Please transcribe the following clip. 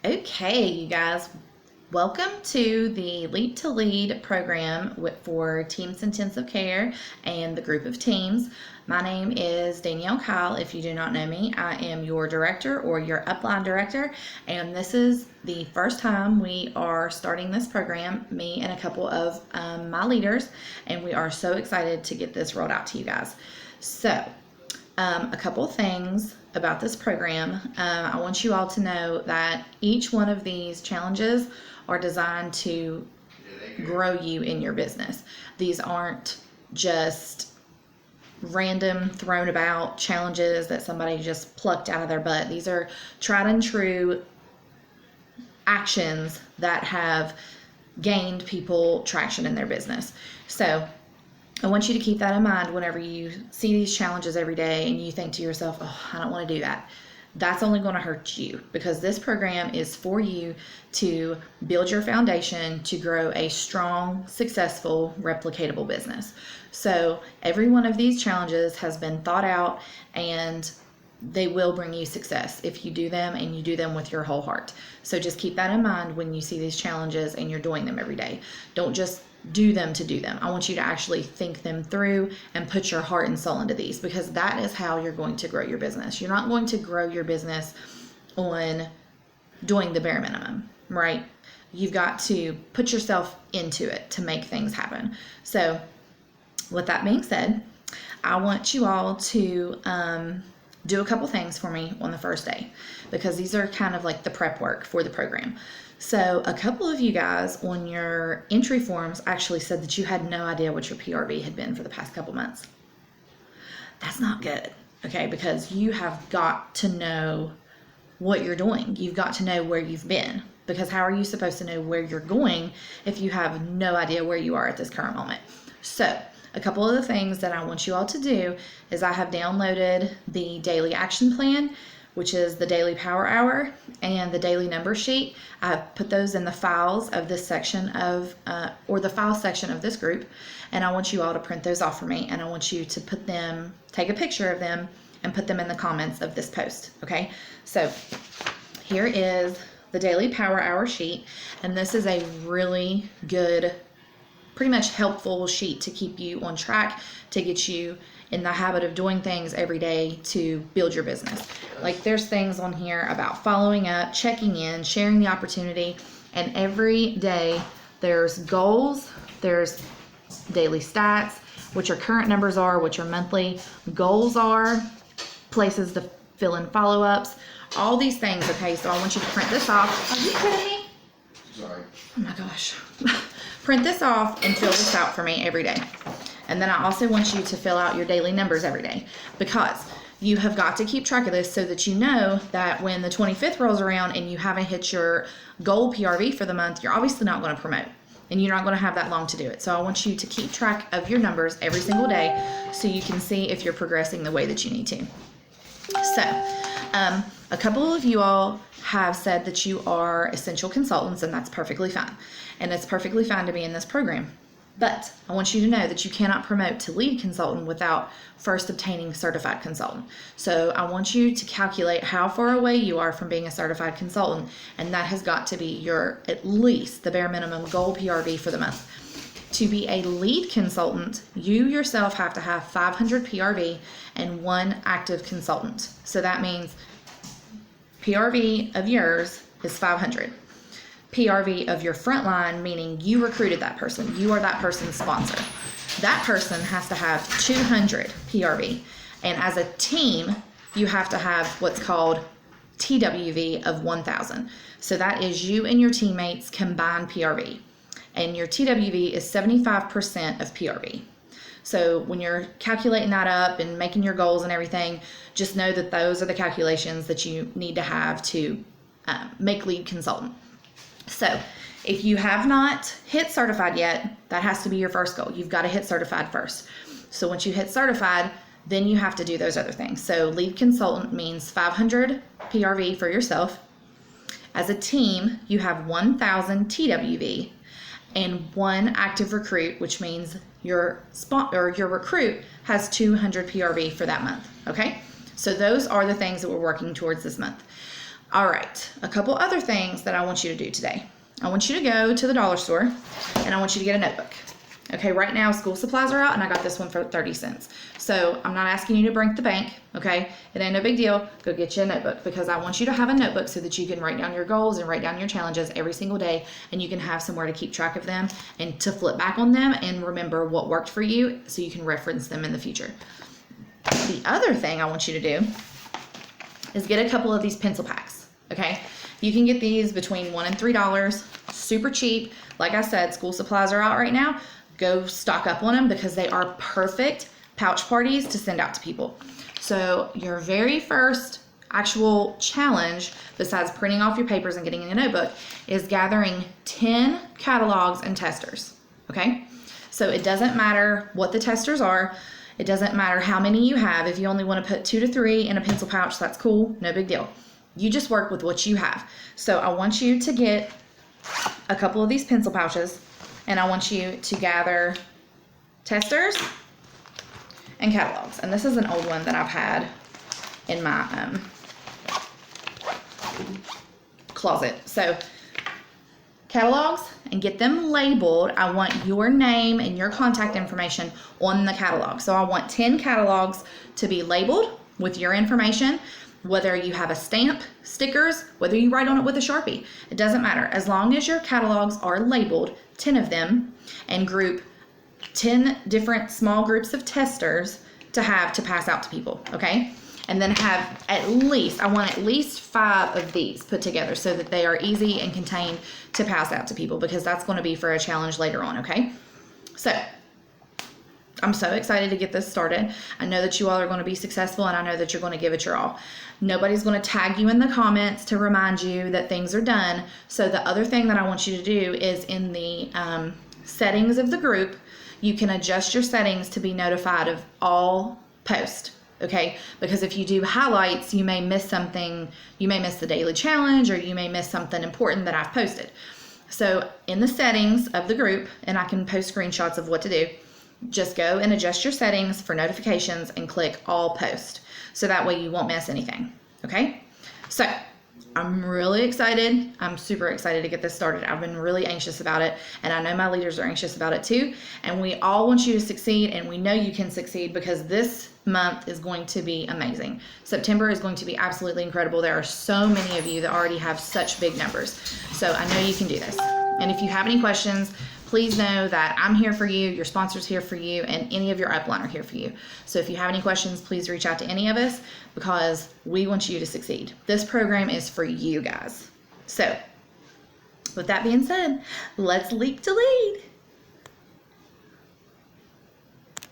Okay, you guys, welcome to the Leap to Lead program for Team Scentensive Care and the group of teams. My name is Danielle Kyle. If you do not know me, I am your director or your upline director, and this is the first time we are starting this program, me and a couple of my leaders, and we are so excited to get this rolled out to you guys. So, a couple things about this program. I want you all to know that each one of these challenges are designed to grow you in your business. These aren't just random thrown about challenges that somebody just plucked out of their butt. These are tried and true actions that have gained people traction in their business. So I want you to keep that in mind whenever you see these challenges every day and you think to yourself, oh, I don't want to do that. That's only going to hurt you, because this program is for you to build your foundation to grow a strong, successful, replicatable business. So every one of these challenges has been thought out, and they will bring you success if you do them and you do them with your whole heart. So just keep that in mind when you see these challenges and you're doing them every day. Don't just do them to do them. I want you to actually think them through and put your heart and soul into these, because that is how you're going to grow your business. You're not going to grow your business on doing the bare minimum, right? You've got to put yourself into it to make things happen. So with that being said, I want you all to do a couple things for me on the first day, because these are kind of like the prep work for the program. So a couple of you guys on your entry forms actually said that you had no idea what your PRV had been for the past couple months. That's not good, okay? Because you have got to know what you're doing. You've got to know where you've been, because how are you supposed to know where you're going if you have no idea where you are at this current moment? So a couple of the things that I want you all to do is I have downloaded the daily action plan, which is the daily power hour and the daily number sheet. I've put those in the files of this section of, or the file section of this group, and I want you all to print those off for me, and I want you to put them, take a picture of them, and put them in the comments of this post, okay? So here is the daily power hour sheet, and this is a really good, pretty much helpful sheet to keep you on track, to get you in the habit of doing things every day to build your business. Like, there's things on here about following up, checking in, sharing the opportunity, and every day there's goals, there's daily stats, what your current numbers are, what your monthly goals are, places to fill in follow-ups, all these things, okay? So I want you to print this off. Are you kidding me? Sorry. Oh my gosh. Print this off and fill this out for me every day. And then I also want you to fill out your daily numbers every day, because you have got to keep track of this so that you know that when the 25th rolls around and you haven't hit your goal PRV for the month, you're obviously not going to promote, and you're not going to have that long to do it. So I want you to keep track of your numbers every single day so you can see if you're progressing the way that you need to. So a couple of you all have said that you are essential consultants, and that's perfectly fine. And it's perfectly fine to be in this program. But I want you to know that you cannot promote to lead consultant without first obtaining certified consultant. So I want you to calculate how far away you are from being a certified consultant, and that has got to be your, at least the bare minimum goal PRV for the month. To be a lead consultant, you yourself have to have 500 PRV and one active consultant. So that means PRV of yours is 500. PRV of your frontline, meaning you recruited that person, you are that person's sponsor. That person has to have 200 PRV. And as a team, you have to have what's called TWV of 1,000. So that is you and your teammates combined PRV. And your TWV is 75% of PRV. So when you're calculating that up and making your goals and everything, just know that those are the calculations that you need to have to make lead consultant. So if you have not hit certified yet, that has to be your first goal. You've got to hit certified first. So once you hit certified, then you have to do those other things. So lead consultant means 500 PRV for yourself. As a team, you have 1,000 TWV and one active recruit, which means your recruit has 200 PRV for that month. Okay? So those are the things that we're working towards this month. All right, a couple other things that I want you to do today. I want you to go to the dollar store and I want you to get a notebook. Okay, right now school supplies are out and I got this one for 30 cents. So I'm not asking you to break the bank, okay? It ain't no big deal. Go get you a notebook because I want you to have a notebook so that you can write down your goals and write down your challenges every single day, and you can have somewhere to keep track of them and to flip back on them and remember what worked for you so you can reference them in the future. The other thing I want you to do is get a couple of these pencil packs, okay? You can get these between $1 and $3, super cheap. Like I said, school supplies are out right now. Go stock up on them because they are perfect pouch parties to send out to people. So your very first actual challenge, besides printing off your papers and getting in a notebook, is gathering 10 catalogs and testers, okay? So it doesn't matter what the testers are. It doesn't matter how many you have. If you only want to put 2 to 3 in a pencil pouch, that's cool, no big deal. You just work with what you have. So I want you to get a couple of these pencil pouches, and I want you to gather testers and catalogs. And this is an old one that I've had in my closet. So catalogs, and get them labeled. I want your name and your contact information on the catalog. So I want 10 catalogs to be labeled with your information, whether you have a stamp, stickers, whether you write on it with a Sharpie. It doesn't matter. As long as your catalogs are labeled, 10 of them, and group 10 different small groups of testers to have to pass out to people, okay? And then have I want at least 5 of these put together so that they are easy and contained to pass out to people, because that's going to be for a challenge later on, okay? So I'm so excited to get this started. I know that you all are going to be successful, and I know that you're going to give it your all. Nobody's going to tag you in the comments to remind you that things are done. So the other thing that I want you to do is in the settings of the group, you can adjust your settings to be notified of all posts. Okay, because if you do highlights, you may miss something. You may miss the daily challenge, or you may miss something important that I've posted. So in the settings of the group, and I can post screenshots of what to do, just go and adjust your settings for notifications and click all post. So that way you won't miss anything. Okay, so I'm really excited. I'm super excited to get this started. I've been really anxious about it, and I know my leaders are anxious about it too. And we all want you to succeed, and we know you can succeed because this month is going to be amazing. September is going to be absolutely incredible. There are so many of you that already have such big numbers. So I know you can do this. And if you have any questions, please know that I'm here for you, your sponsor's here for you, and any of your upline are here for you. So if you have any questions, please reach out to any of us because we want you to succeed. This program is for you guys. So with that being said, let's leap to lead.